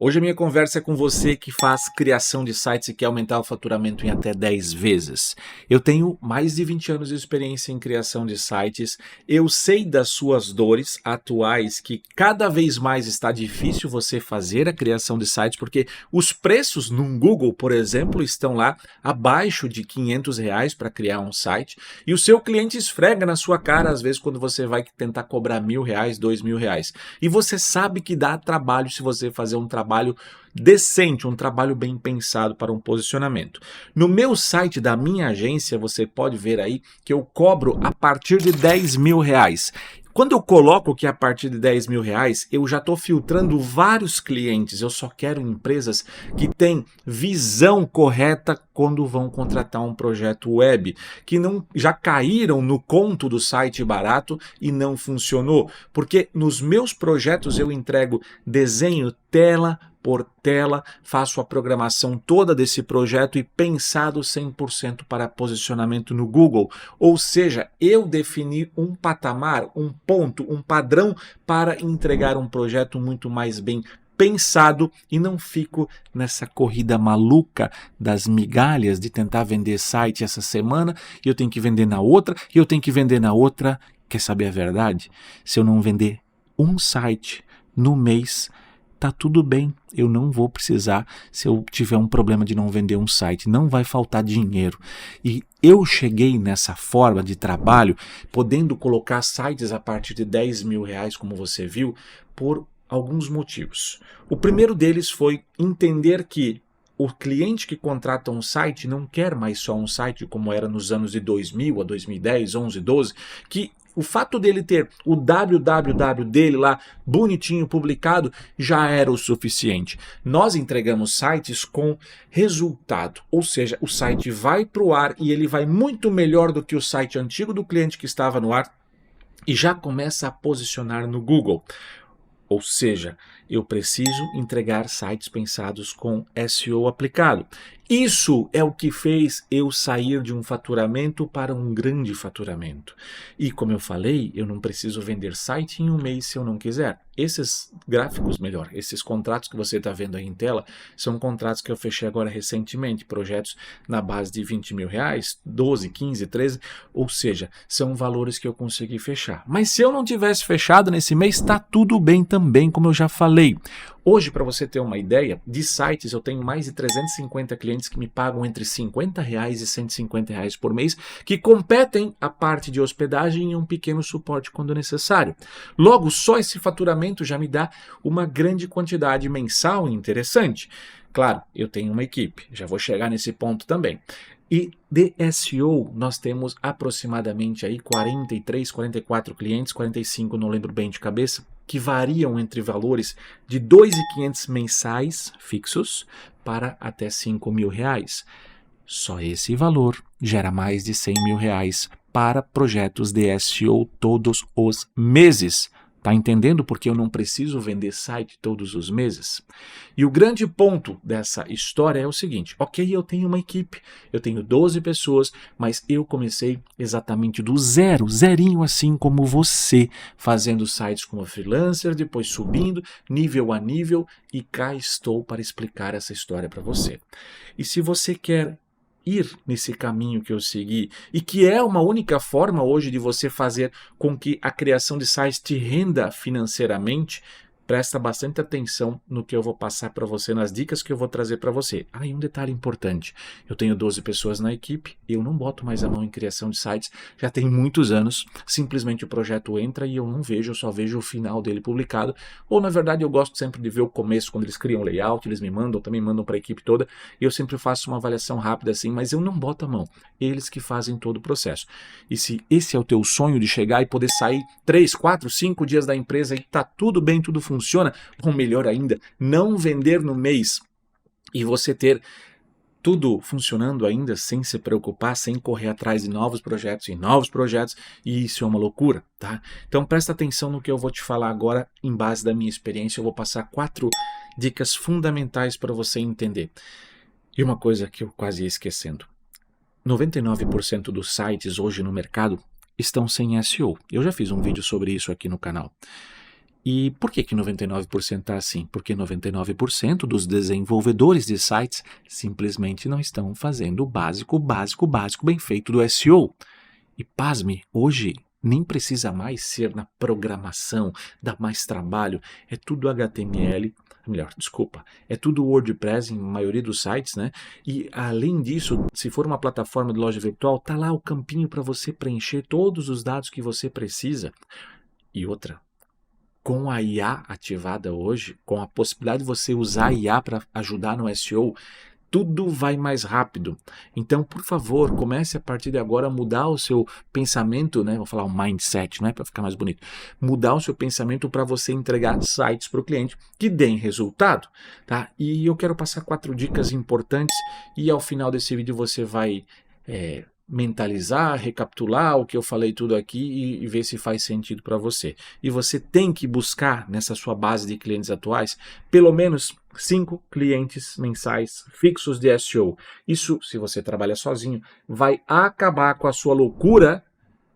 Hoje a minha conversa é com você que faz criação de sites e quer aumentar o faturamento em até 10 vezes. Eu tenho mais de 20 anos de experiência em criação de sites. Eu sei das suas dores atuais, que cada vez mais está difícil você fazer a criação de sites, porque os preços no Google, por exemplo, estão lá abaixo de R$ 500 para criar um site, e o seu cliente esfrega na sua cara às vezes quando você vai tentar cobrar R$ 1.000, R$ 2.000. E você sabe que dá trabalho se você fazer um trabalho decente, um trabalho bem pensado para um posicionamento. No meu site da minha agência, você pode ver aí que eu cobro a partir de R$ 10.000. Quando eu coloco que a partir de R$ 10.000, eu já estou filtrando vários clientes. Eu só quero empresas que têm visão correta quando vão contratar um projeto web, que não já caíram no conto do site barato e não funcionou. Porque nos meus projetos eu entrego desenho tela por tela, faço a programação toda desse projeto e pensado 100% para posicionamento no Google. Ou seja, eu defini um patamar, um ponto, um padrão para entregar um projeto muito mais bem pensado e não fico nessa corrida maluca das migalhas de tentar vender site essa semana e eu tenho que vender na outra e eu tenho que vender na outra. Quer saber a verdade? Se eu não vender um site no mês, tá tudo bem, eu não vou precisar. Se eu tiver um problema de não vender um site, não vai faltar dinheiro. E eu cheguei nessa forma de trabalho, podendo colocar sites a partir de R$ 10.000, como você viu, por alguns motivos. O primeiro deles foi entender que o cliente que contrata um site não quer mais só um site como era nos anos de 2000 a 2010, 11, 12, que o fato dele ter o www dele lá bonitinho publicado já era o suficiente. Nós entregamos sites com resultado, ou seja, o site vai para o ar e ele vai muito melhor do que o site antigo do cliente que estava no ar e já começa a posicionar no Google. Ou seja, eu preciso entregar sites pensados com SEO aplicado. Isso é o que fez eu sair de um faturamento para um grande faturamento. E como eu falei, eu não preciso vender site em um mês se eu não quiser. Esses gráficos, melhor, esses contratos que você está vendo aí em tela, são contratos que eu fechei agora recentemente, projetos na base de R$ 20.000, 12, 15, 13, ou seja, são valores que eu consegui fechar. Mas se eu não tivesse fechado nesse mês, está tudo bem também, como eu já falei. Hoje, para você ter uma ideia, de sites eu tenho mais de 350 clientes que me pagam entre R$ 50 e R$ 150 por mês, que competem a parte de hospedagem e um pequeno suporte quando necessário. Logo, só esse faturamento já me dá uma grande quantidade mensal interessante. Claro, eu tenho uma equipe, já vou chegar nesse ponto também. E de SEO, nós temos aproximadamente aí 43, 44 clientes, 45, não lembro bem de cabeça, que variam entre valores de R$ 2.500 mensais fixos para até R$ 5.000. Só esse valor gera mais de R$ 100.000 para projetos de SEO todos os meses. Tá entendendo porque eu não preciso vender site todos os meses? E o grande ponto dessa história é o seguinte: ok, eu tenho uma equipe, eu tenho 12 pessoas, mas eu comecei exatamente do zero, zerinho assim como você, fazendo sites como freelancer, depois subindo, nível a nível, e cá estou para explicar essa história para você. E se você quer ir nesse caminho que eu segui e que é uma única forma hoje de você fazer com que a criação de sites te renda financeiramente, presta bastante atenção no que eu vou passar para você, nas dicas que eu vou trazer para você. E um detalhe importante, eu tenho 12 pessoas na equipe, eu não boto mais a mão em criação de sites, já tem muitos anos, simplesmente o projeto entra e eu não vejo, eu só vejo o final dele publicado, ou na verdade eu gosto sempre de ver o começo, quando eles criam layout, eles me mandam, também mandam para a equipe toda, e eu sempre faço uma avaliação rápida assim, mas eu não boto a mão, eles que fazem todo o processo. E se esse é o teu sonho de chegar e poder sair 3, 4, 5 dias da empresa e tá tudo bem, tudo funciona, ou melhor ainda, não vender no mês e você ter tudo funcionando ainda sem se preocupar, sem correr atrás de novos projetos e novos projetos, e isso é uma loucura, tá? Então presta atenção no que eu vou te falar agora, em base da minha experiência, eu vou passar 4 dicas fundamentais para você entender. E uma coisa que eu quase ia esquecendo, 99% dos sites hoje no mercado estão sem SEO. Eu já fiz um vídeo sobre isso aqui no canal. E por que 99% está assim? Porque 99% dos desenvolvedores de sites simplesmente não estão fazendo o básico, básico, básico bem feito do SEO. E pasme, hoje nem precisa mais ser na programação, dá mais trabalho, é tudo HTML, melhor, desculpa, é tudo WordPress em maioria dos sites, né? E além disso, se for uma plataforma de loja virtual, tá lá o campinho para você preencher todos os dados que você precisa. E outra, com a IA ativada hoje, com a possibilidade de você usar a IA para ajudar no SEO, tudo vai mais rápido. Então, por favor, comece a partir de agora a mudar o seu pensamento, né? Vou falar um mindset, né? Para ficar mais bonito. Mudar o seu pensamento para você entregar sites para o cliente que deem resultado, tá? E eu quero passar 4 dicas importantes e ao final desse vídeo você vai mentalizar, recapitular o que eu falei tudo aqui e ver se faz sentido para você. E você tem que buscar nessa sua base de clientes atuais pelo menos 5 clientes mensais fixos de SEO. Isso, se você trabalha sozinho, vai acabar com a sua loucura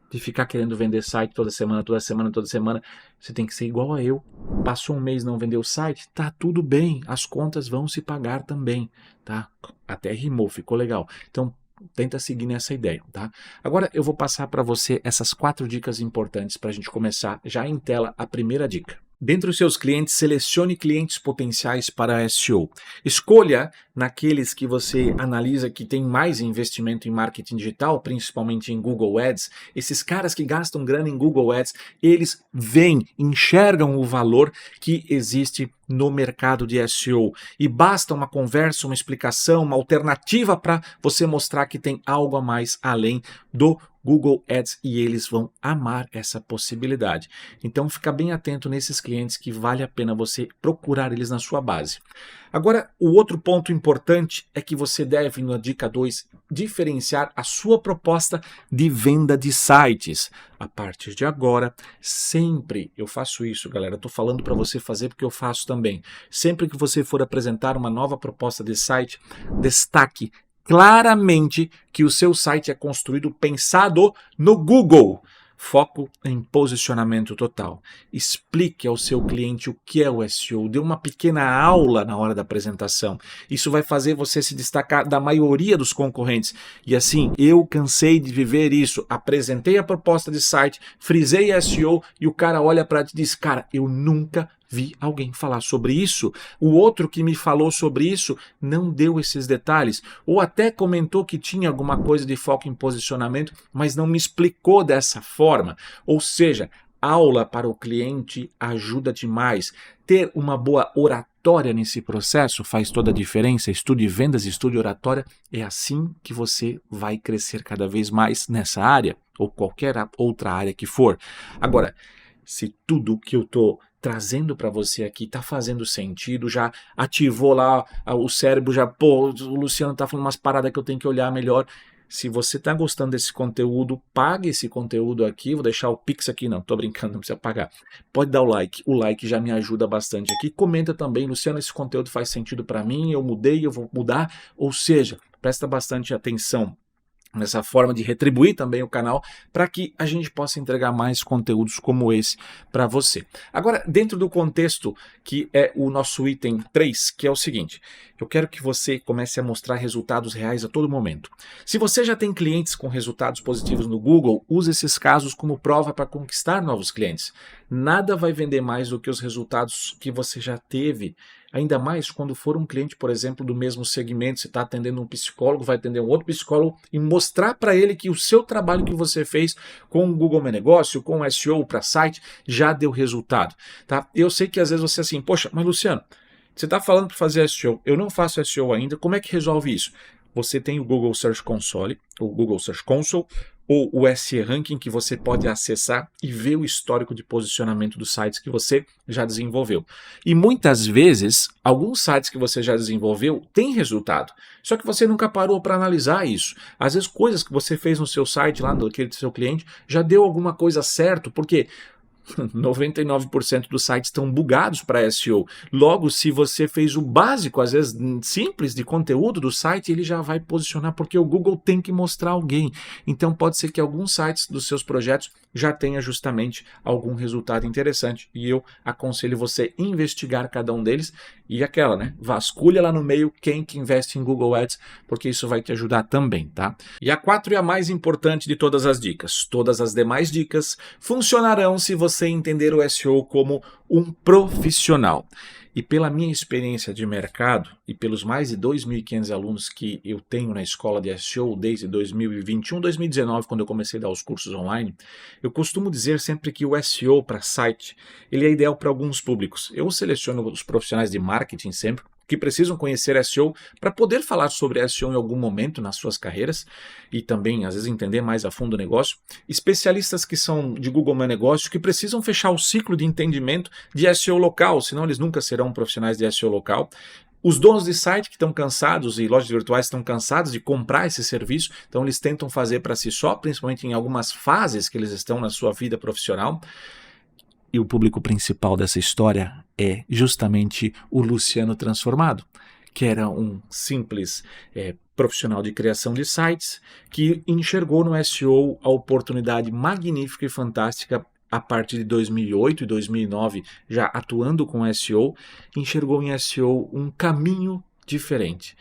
de ficar querendo vender site toda semana, toda semana, toda semana. Você tem que ser igual a eu. Passou um mês não vendeu o site, tá tudo bem, as contas vão se pagar também, tá? Até rimou, ficou legal. Então, tenta seguir nessa ideia, tá? Agora eu vou passar para você essas 4 dicas importantes para a gente começar já em tela a primeira dica. Dentre os seus clientes, selecione clientes potenciais para SEO. Escolha naqueles que você analisa que tem mais investimento em marketing digital, principalmente em Google Ads. Esses caras que gastam grana em Google Ads, eles veem, enxergam o valor que existe no mercado de SEO. E basta uma conversa, uma explicação, uma alternativa para você mostrar que tem algo a mais além do Google Ads e eles vão amar essa possibilidade. Então fica bem atento nesses clientes que vale a pena você procurar eles na sua base. Agora, o outro ponto importante é que você deve, na dica 2, diferenciar a sua proposta de venda de sites. A partir de agora, sempre eu faço isso, galera. Estou falando para você fazer porque eu faço também. Sempre que você for apresentar uma nova proposta de site, destaque claramente que o seu site é construído pensado no Google. Foco em posicionamento total. Explique ao seu cliente o que é o SEO. Dê uma pequena aula na hora da apresentação. Isso vai fazer você se destacar da maioria dos concorrentes. E assim, eu cansei de viver isso. Apresentei a proposta de site, frisei SEO e o cara olha para ti e diz, cara, eu nunca vi alguém falar sobre isso. O outro que me falou sobre isso não deu esses detalhes. Ou até comentou que tinha alguma coisa de foco em posicionamento, mas não me explicou dessa forma. Ou seja, aula para o cliente ajuda demais. Ter uma boa oratória nesse processo faz toda a diferença. Estude vendas, estude oratória. É assim que você vai crescer cada vez mais nessa área ou qualquer outra área que for. Agora, se tudo que eu estou trazendo para você aqui está fazendo sentido, já ativou lá o cérebro, já, pô, o Luciano está falando umas paradas que eu tenho que olhar melhor. Se você está gostando desse conteúdo, pague esse conteúdo aqui. Vou deixar o Pix aqui, não, tô brincando, não precisa pagar. Pode dar o like. O like já me ajuda bastante aqui. Comenta também, Luciano, esse conteúdo faz sentido para mim, eu mudei, eu vou mudar. Ou seja, presta bastante atenção nessa forma de retribuir também o canal para que a gente possa entregar mais conteúdos como esse para você. Agora, dentro do contexto que é o nosso item 3, que é o seguinte, eu quero que você comece a mostrar resultados reais a todo momento. Se você já tem clientes com resultados positivos no Google, use esses casos como prova para conquistar novos clientes. Nada vai vender mais do que os resultados que você já teve. Ainda mais quando for um cliente, por exemplo, do mesmo segmento, você está atendendo um psicólogo, vai atender um outro psicólogo e mostrar para ele que o seu trabalho que você fez com o Google Meu Negócio, com o SEO para site, já deu resultado. Tá? Eu sei que às vezes você é assim, poxa, mas Luciano, você está falando para fazer SEO, eu não faço SEO ainda, como é que resolve isso? Você tem o Google Search Console, o Google Search Console, ou o SE Ranking que você pode acessar e ver o histórico de posicionamento dos sites que você já desenvolveu. E muitas vezes, alguns sites que você já desenvolveu têm resultado, só que você nunca parou para analisar isso. Às vezes coisas que você fez no seu site, lá naquele seu cliente, já deu alguma coisa certo, porque 99% dos sites estão bugados para SEO. Logo, se você fez o básico, às vezes simples, de conteúdo do site, ele já vai posicionar, porque o Google tem que mostrar alguém. Então, pode ser que alguns sites dos seus projetos já tenha justamente algum resultado interessante. E eu aconselho você investigar cada um deles e aquela, né? Vasculha lá no meio quem que investe em Google Ads, porque isso vai te ajudar também, tá? E a 4 é a mais importante de todas as dicas. Todas as demais dicas funcionarão se você entender o SEO como um profissional. E pela minha experiência de mercado e pelos mais de 2.500 alunos que eu tenho na escola de SEO desde 2021, 2019, quando eu comecei a dar os cursos online, eu costumo dizer sempre que o SEO para site, ele é ideal para alguns públicos. Eu seleciono os profissionais de marketing sempre, que precisam conhecer SEO para poder falar sobre SEO em algum momento nas suas carreiras e também, às vezes, entender mais a fundo o negócio. Especialistas que são de Google My Negócio que precisam fechar o ciclo de entendimento de SEO local, senão eles nunca serão profissionais de SEO local. Os donos de site que estão cansados e lojas virtuais estão cansados de comprar esse serviço, então eles tentam fazer para si só, principalmente em algumas fases que eles estão na sua vida profissional. E o público principal dessa história é justamente o Luciano transformado, que era um simples profissional de criação de sites que enxergou no SEO a oportunidade magnífica e fantástica a partir de 2008 e 2009, já atuando com SEO, enxergou em SEO um caminho diferente.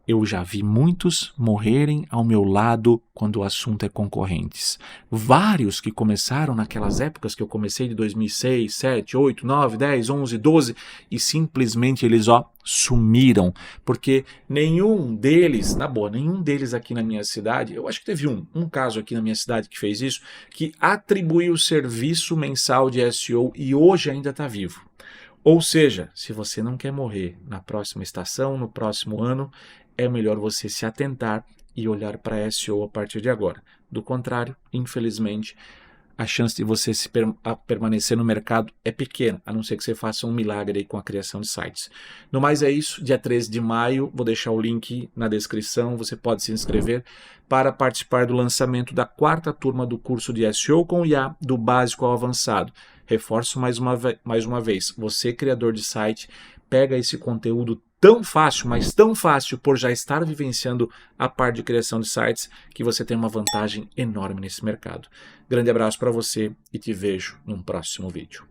Eu já vi muitos morrerem ao meu lado quando o assunto é concorrentes. Vários que começaram naquelas épocas que eu comecei de 2006, 7, 8, 9, 10, 11, 12 e simplesmente eles sumiram, porque nenhum deles, na boa, nenhum deles aqui na minha cidade, eu acho que teve um caso aqui na minha cidade que fez isso, que atribuiu o serviço mensal de SEO e hoje ainda está vivo. Ou seja, se você não quer morrer na próxima estação, no próximo ano, é melhor você se atentar e olhar para SEO a partir de agora. Do contrário, infelizmente, a chance de você permanecer no mercado é pequena, a não ser que você faça um milagre aí com a criação de sites. No mais é isso, dia 13 de maio, vou deixar o link na descrição, você pode se inscrever para participar do lançamento da 4ª turma do curso de SEO com IA, do básico ao avançado. Reforço mais uma vez, você criador de site, pega esse conteúdo tão fácil, mas tão fácil por já estar vivenciando a parte de criação de sites, que você tem uma vantagem enorme nesse mercado. Grande abraço para você e te vejo num próximo vídeo.